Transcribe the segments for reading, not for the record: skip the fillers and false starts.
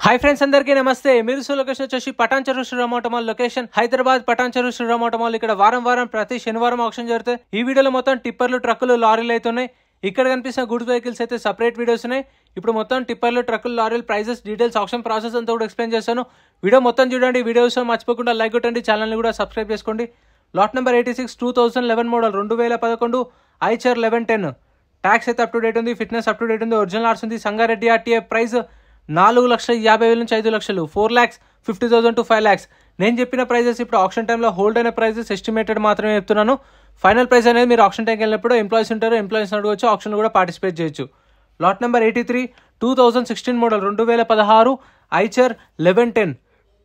Hi friends अंदरिकी नमस्ते मीरू location వచ్చేసి Patancheru Sriram auto mall location Hyderabad Patancheru Sriram auto mall ఇక్కడ వారం ప్రతి శనివారం ఆక్షన్ జరుగుతాయి। ఈ వీడియోలో మొత్తం టిప్పర్లు ట్రక్కులు లారీలు అయితే ఉన్నాయి। ఇక్కడ కనిపిస్తున్న గూడ్స్ వెహికల్స్ అయితే సెపరేట్ వీడియోస్ ఉన్నాయి। ఇప్పుడు మొత్తం టిప్పర్లు ట్రక్కులు లారీలు ప్రైసెస్ డీటెయిల్స్ ఆక్షన్ ప్రాసెస్ అంతా కూడా ఎక్స్ప్లెయిన్ చేస్తాను। వీడియో మొత్తం చూడండి। వీడియోస్ మర్చిపోకుండా లైక్ కొట్టండి, ఛానల్ ని కూడా సబ్స్క్రైబ్ చేసుకోండి। Lot number 86 2011 model 2011 Eicher 1110 tax అయితే అప్ టు డేట్ ఉంది, ఫిట్నెస్ అప్ టు డేట్ ఉంది, ఒరిజినల్ ఆర్స్ ఉంది। సంగారెడ్డి ఆర్టీఏ ప్రైస్ 4,50,000 నుంచి 5 లక్షలు, 4,50,000 to 5 lakhs। నేను చెప్పిన ప్రైజెస్ ఇప్పుడు ఆక్షన్ టైంలో హోల్డ్ అయిన ప్రైజెస్ ఎస్టిమేటెడ్ మాత్రమే చెప్తున్నాను। ఫైనల్ ప్రైస్ అనేది మీరు ఆక్షన్ టైంకి వెళ్ళినప్పుడు ఎంప్లాయీస్ ఉంటారు, ఎంప్లాయీస్ అడగవచ్చు, ఆక్షన్ కూడా పార్టిసిపేట్ చేయొచ్చు। Lot number 83 2016 model 2016 Eicher 1110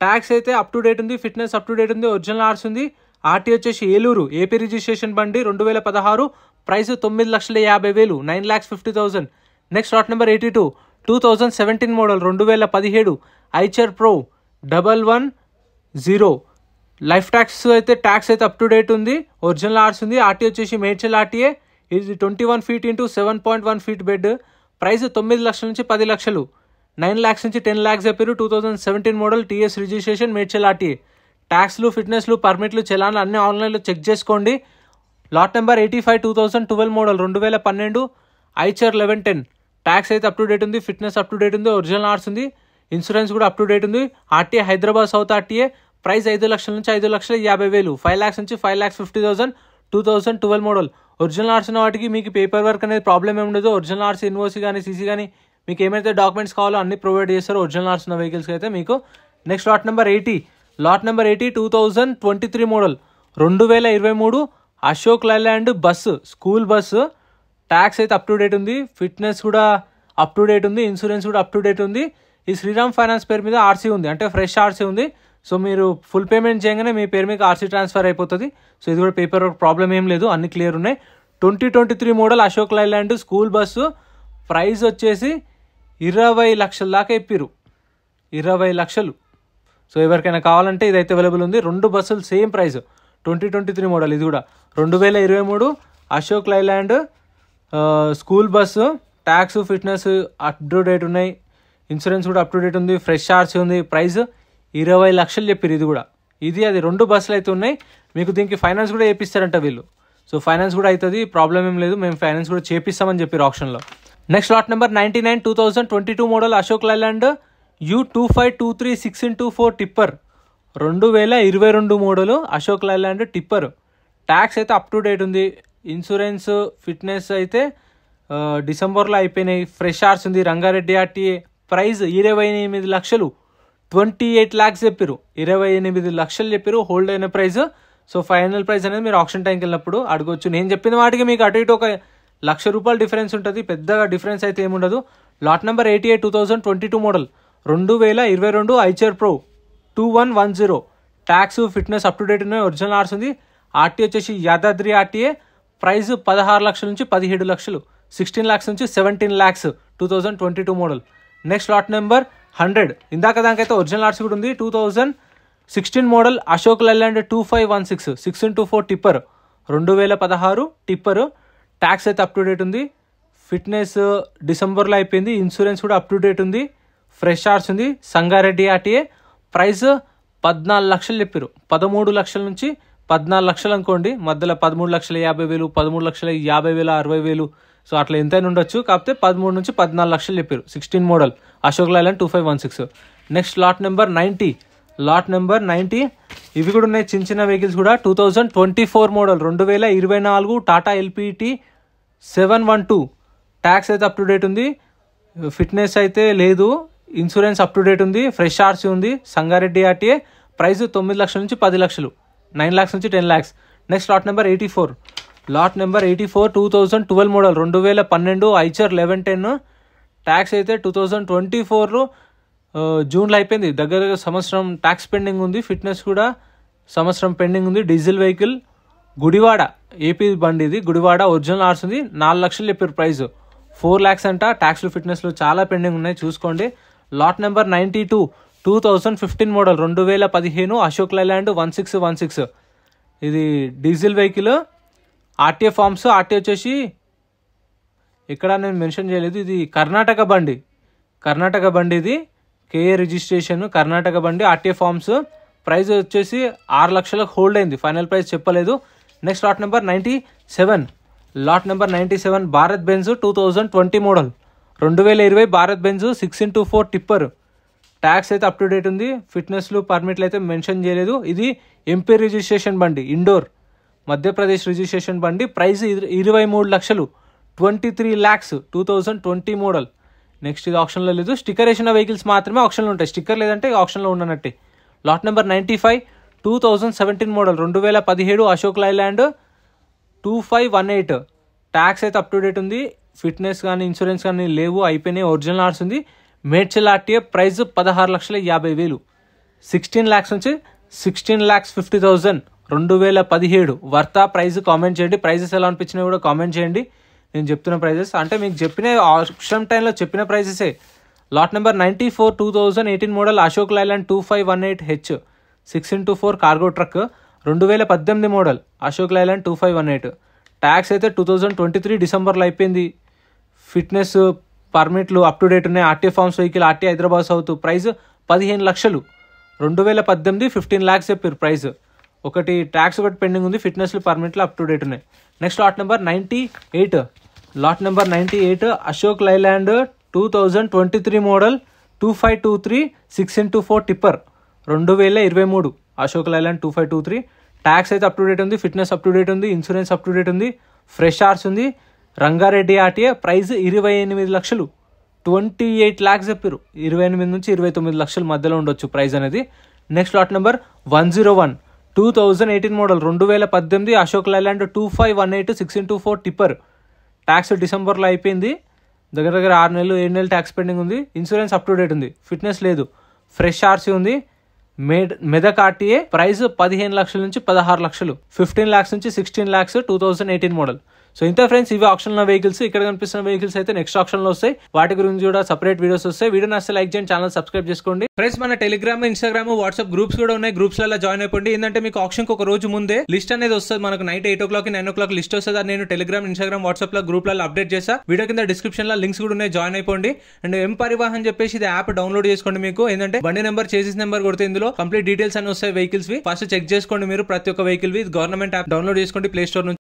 tax అయితే అప్ టు డేట్ ఉంది, ఫిట్నెస్ అప్ టు డేట్ ఉంది, ఒరిజినల్ ఆర్స్ ఉంది। ఆర్టీ వచ్చేసి ఏలూరు ఏపీ రిజిస్ట్రేషన్ బండి 2016 price 9,50,000 9,50,000। Next lot number 82 2017 model 2017 Eicher pro 110 life tax అయితే ట్యాక్స్ అయితే అప్ టు డేట్ ఉంది, ఒరిజినల్ ఆర్స్ ఉంది। ఆర్టీ వచ్చేసి మేడ్చల్ ఆర్టీఏ, ఇది 21 feet into 7.1 feet bed, price 9 లక్షల నుంచి 10 లక్షలు, 9 lakhs నుంచి 10 lakhs చెప్పారు। 2017 model TS registration Medchal RTA. ట్యాక్స్లు ఫిట్నెస్లు పర్మిట్లు చలాన్లు అన్ని ఆన్లైన్లో చెక్ చేసుకోండి। Lot number 85 2012 model 2012 Eicher 1110 tax అయితే అప్ టు డేట్ ఉంది, ఫిట్నెస్ అప్ టు డేట్ ఉంది, ఒరిజినల్ ఆర్స్ ఉంది, ఇన్సూరెన్స్ కూడా అప్ టు డేట్ ఉంది। RTA Hyderabad south RTA price 5 లక్షల నుంచి 5,50,000 5 lakhs నుంచి 5,50,000 2012 మోడల్। ఒరిజినల్ ఆర్స్ ఉన్న వాటికి మీకు పేపర్ వర్క్ అనేది ప్రాబ్లం ఏమి ఉండదు। ఒరిజినల్ ఆర్స్ ఇన్వోసి కానీ సీసీ కానీ మీకు ఏమైతే డాక్యుమెంట్స్ కావాలో అన్ని ప్రొవైడ్ చేస్తారో ఒరిజినల్ ఆర్స్ ఉన్న వెహికల్స్కి అయితే మీకు। Next lot number 80 2023 model 2023 Ashok Leyland bus school bus, tax అయితే అప్ టు డేట్ ఉంది, ఫిట్నెస్ కూడా అప్ టు డేట్ ఉంది, ఇన్సూరెన్స్ కూడా అప్ టు డేట్ ఉంది। ఈ శ్రీరామ్ ఫైనాన్స్ పేరు మీద ఆర్సీ ఉంది, అంటే ఫ్రెష్ ఆర్సీ ఉంది। సో మీరు ఫుల్ పేమెంట్ చేయగానే మీ పేరు మీద ఆర్సీ ట్రాన్స్ఫర్ అయిపోతుంది। సో ఇది కూడా పేపర్ వర్క్ ప్రాబ్లం ఏం లేదు, అన్ని క్లియర్ ఉన్నాయి। 2023 model Ashok Leyland school bus price వచ్చేసి 20 లక్షల దాకా చెప్పారు, 20 లక్షలు। సో ఎవరికైనా కావాలంటే ఇదైతే అవైలబుల్ ఉంది। 2 బస్సులు సేమ్ ప్రైస్ 2023 మోడల్, ఇది కూడా 2023 Ashok Leyland school bus, tax fitness up to date ఉన్నాయి, ఇన్సూరెన్స్ కూడా అప్ టు డేట్ ఉంది, ఫ్రెష్ ఆర్సీ ఉంది, ప్రైస్ 20 లక్షలు చెప్పారు। ఇది కూడా అది 2 బస్సులు అయితే ఉన్నాయి। మీకు దీనికి ఫైనాన్స్ కూడా చేపిస్తారంట వీళ్ళు, సో ఫైనాన్స్ కూడా అవుతుంది, ప్రాబ్లం ఏం లేదు, మేము ఫైనాన్స్ కూడా చేపిస్తామని చెప్పారు ఆప్షన్లో। Next lot number 99 2022 model Ashok Leyland U2523 6x4 tipper 2022 model Ashok Leyland tipper, tax అయితే అప్ టు డేట్ ఉంది, ఇన్సూరెన్స్ ఫిట్నెస్ అయితే డిసెంబర్లో అయిపోయినాయి, ఫ్రెష్ ఆర్స్ ఉంది, రంగారెడ్డి ఆర్టీఏ ప్రైస్ 28 లక్షలు 28 lakhs చెప్పారు, 28 లక్షలు చెప్పారు హోల్డ్ అయిన ప్రైస్। సో ఫైనల్ ప్రైస్ అనేది మీరు ఆప్షన్ టైంకి వెళ్ళినప్పుడు అడగొచ్చు। నేను చెప్పిన వాటికి మీకు అటు ఇటు ఒక ₹1,00,000 డిఫరెన్స్ ఉంటుంది, పెద్దగా డిఫరెన్స్ అయితే ఏముండదు। Lot number 88 2022 model 2022 Eicher pro 2110 tax fitness up to date ఉన్నాయి, ఒరిజినల్ ఆర్స్ ఉంది। ఆర్టీ వచ్చేసి యాదాద్రి ఆర్టీఏ ప్రైస్ 16 లక్షల నుంచి 17 లక్షలు, 16 lakhs నుంచి 17 lakhs 2022 model. Next lot number 100 ఇందాక దానికైతే ఒరిజినల్ ఆర్స్ కూడా ఉంది। 2016 model Ashok Leyland 2516 6x4 tipper 2016 tipper, tax అయితే అప్ టు డేట్ ఉంది, ఫిట్నెస్ డిసెంబర్లో అయిపోయింది, ఇన్సూరెన్స్ కూడా అప్ టు డేట్ ఉంది, ఫ్రెష్ ఆర్స్ ఉంది। సంగారెడ్డి ఆర్టీఏ ప్రైస్ 14 లక్షలు చెప్పారు, 13 లక్షల నుంచి 14 లక్షలు అనుకోండి, మధ్యలో 13,50,000 13,50,000 60,000 సో అట్లా ఎంతైనా ఉండొచ్చు, కాకపోతే 13 నుంచి 14 లక్షలు చెప్పారు। 16 model Ashok Leyland 2516। Next lot number 90 ఇవి కూడా ఉన్నాయి, చిన్న చిన్న వెహికల్స్ కూడా 2024 మోడల్ 2024 టాటా ఎల్పిటి 712 ట్యాక్స్ అయితే అప్ టు డేట్ ఉంది, ఫిట్నెస్ అయితే లేదు, ఇన్సూరెన్స్ అప్ టు డేట్ ఉంది, ఫ్రెష్ ఆర్సీ ఉంది, సంగారెడ్డి ఆర్టీఏ ప్రైస్ 9 లక్షల నుంచి 10 లక్షలు, 9 lakhs నుంచి 10 lakhs। Next lot number 84 2012 model 2012 Eicher 1110 tax అయితే 2024 జూన్లో అయిపోయింది, దగ్గర సంవత్సరం ట్యాక్స్ పెండింగ్ ఉంది, ఫిట్నెస్ కూడా సంవత్సరం పెండింగ్ ఉంది। డీజిల్ వెహికల్ గుడివాడ ఏపీ బండి, ఇది గుడివాడ, ఒరిజినల్ ఆర్స్ ఉంది, 4 లక్షలు చెప్పారు ప్రైస్, 4 lakhs అంట, ట్యాక్స్లు ఫిట్నెస్లు చాలా పెండింగ్ ఉన్నాయి చూసుకోండి। Lot number 92 2015 model 2015 Ashok Leyland 1616 ఇది diesel vehicle, RTA forms, RTA వచ్చేసి ఇక్కడ నేను మెన్షన్ చేయలేదు, ఇది కర్ణాటక బండి ఇది కేఏ రిజిస్ట్రేషన్, కర్ణాటక బండి, ఆర్టీఏ ఫార్మ్స్. ప్రైస్ వచ్చేసి 6 లక్షలకు హోల్డ్ అయింది, ఫైనల్ ప్రైస్ చెప్పలేదు. Next lot number 97. Lot number 97 Bharat Benz 2020 model, 2020 Bharat Benz 6x4 tipper. Tax అయితే అప్ టు డేట్ ఉంది, ఫిట్నెస్లు పర్మిట్లు అయితే మెన్షన్ చేయలేదు. ఇది ఎంపీ రిజిస్ట్రేషన్ బండి, ఇండోర్ మధ్యప్రదేశ్ రిజిస్ట్రేషన్ బండి. ప్రైస్ 23 లక్షలు, 23 lakhs, 2020 మోడల్. నెక్స్ట్ ఇది ఆప్షన్లో లేదు. స్టిక్కర్ వేసిన వెహికల్స్ మాత్రమే ఆప్షన్లో ఉంటాయి, స్టిక్కర్ లేదంటే ఆప్షన్లో ఉండనట్టే. Lot number 95 2017 model, 2017 Ashok Leyland 2518. Tax అయితే అప్ టు డేట్ ఉంది, ఫిట్నెస్ కానీ ఇన్సూరెన్స్ కానీ లేవు, అయిపోయినాయి. ఒరిజినల్ ఆర్స్ ఉంది. మేడ్చల్ ఆర్టీఏ. ప్రైస్ 16,50,000, 16 lakhs నుంచి 16,50,000, 2017 వర్తా. ప్రైస్ కామెంట్ చేయండి, ప్రైజెస్ ఎలా అనిపించినాయి కూడా కామెంట్ చేయండి. నేను చెప్తున్న ప్రైజెస్ అంటే మీకు చెప్పిన ఆప్షన్ టైంలో చెప్పిన ప్రైజెసే. Lot number 94 2018 model Ashok Leyland 2518H 6x4 cargo truck, 2018 model Ashok Leyland 2518. Tax అయితే 2023 డిసెంబర్లో అయిపోయింది. ఫిట్నెస్ పర్మిట్లు అప్ టు డేట్ ఉన్నాయి. RTA forms vehicle, RTA Hyderabad south. Price 15 లక్షలు, 2018 15 lakhs చెప్పారు ప్రైస్. ఒకటి ట్యాక్స్ ఒకటి పెండింగ్ ఉంది, ఫిట్నెస్లు పర్మిట్లు అప్ టు డేట్ ఉన్నాయి. Next lot number 98. Lot number 98 Ashok Leyland 2023 model 2523 6x4 tipper, 2023 Ashok Leyland 2523. Tax అయితే అప్ టు డేట్ ఉంది, ఫిట్నెస్ అప్ టు డేట్ ఉంది, insurance up to date ఉంది, ఫ్రెష్ ఆర్స్ ఉంది. రంగారెడ్డి ఆర్టీఏ. ప్రైస్ 28 లక్షలు, 28 lakhs చెప్పారు. 28 నుంచి 29 లక్షల మధ్యలో ఉండొచ్చు ప్రైస్ అనేది. Next lot number 101 2018 model, 2018 Ashok Leyland 2518 6x4 tipper. Tax డిసెంబర్లో అయిపోయింది, దగ్గర 6 నెలలు 7 నెలలు ట్యాక్స్ పెండింగ్ ఉంది. ఇన్సూరెన్స్ అప్ టు డేట్ ఉంది, ఫిట్నెస్ లేదు, ఫ్రెష్ ఆర్సీ ఉంది. మెదక్ ఆర్టీఏ. ప్రైస్ 15 లక్షల నుంచి 16 లక్షలు, 15 lakhs నుంచి 16 lakhs, 2018 మోడల్. సో ఇంత ఫ్రెండ్స్, ఇవి ఆప్షన్లో వెహికల్స్. ఇక్కడ కనిపిస్తున్న వెహికల్స్ అయితే నెక్స్ట్ ఆప్షన్లో వస్తాయి, వాటి గురించి కూడా సపరేట్ వీడియోస్ వస్తాయి. వీడియో నచ్చితే లైక్ చేయండి, ఛానల్ సబ్స్క్రైబ్ చేసుకోండి. ఫ్రెండ్స్ మన టెలిగ్రామ్, ఇన్స్టాగ్రామ్, వాట్సాప్ గ్రూప్స్ కూడా ఉన్నాయి, గ్రూప్స్ లలో జాయిన్ అయిపోండి. ఏంటంటే మీకు ఆప్షన్ ఒక రోజు ముందే లిస్ట్ అనేది వస్తుంది, మనకు నైట్ 8 o'clock 9 o'clock లిస్ట్ వస్తుంది. అది నేను టెలిగ్రామ్, ఇన్స్టాగ్రామ్, వాట్సాప్ లో గ్రూప్లలో అప్డేట్ చేస్తా. వీడియో కింద డిస్క్రిప్షన్ లో లింక్స్ కూడా ఉన్నాయి, జాయిన్ అయిపోండి. అండ్ ఎం పరివాహన్ చెప్పేసి ఇది యాప్ డౌన్లోడ్ చేసుకోండి. మీకు ఏంటంటే బండి నెంబర్, చేసిస్ నెంబర్ కొడితే ఇందులో కంప్లీట్ డీటెయిల్స్ అని వస్తాయి వెహికల్స్ వి. ఫస్ట్ చెక్ చేసుకోండి మీరు ప్రతి ఒక్క వెహికల్ వి. గవర్నమెంట్ యాప్ డౌన్లోడ్ చేసుకోండి ప్లే స్టోర్ నుంచి.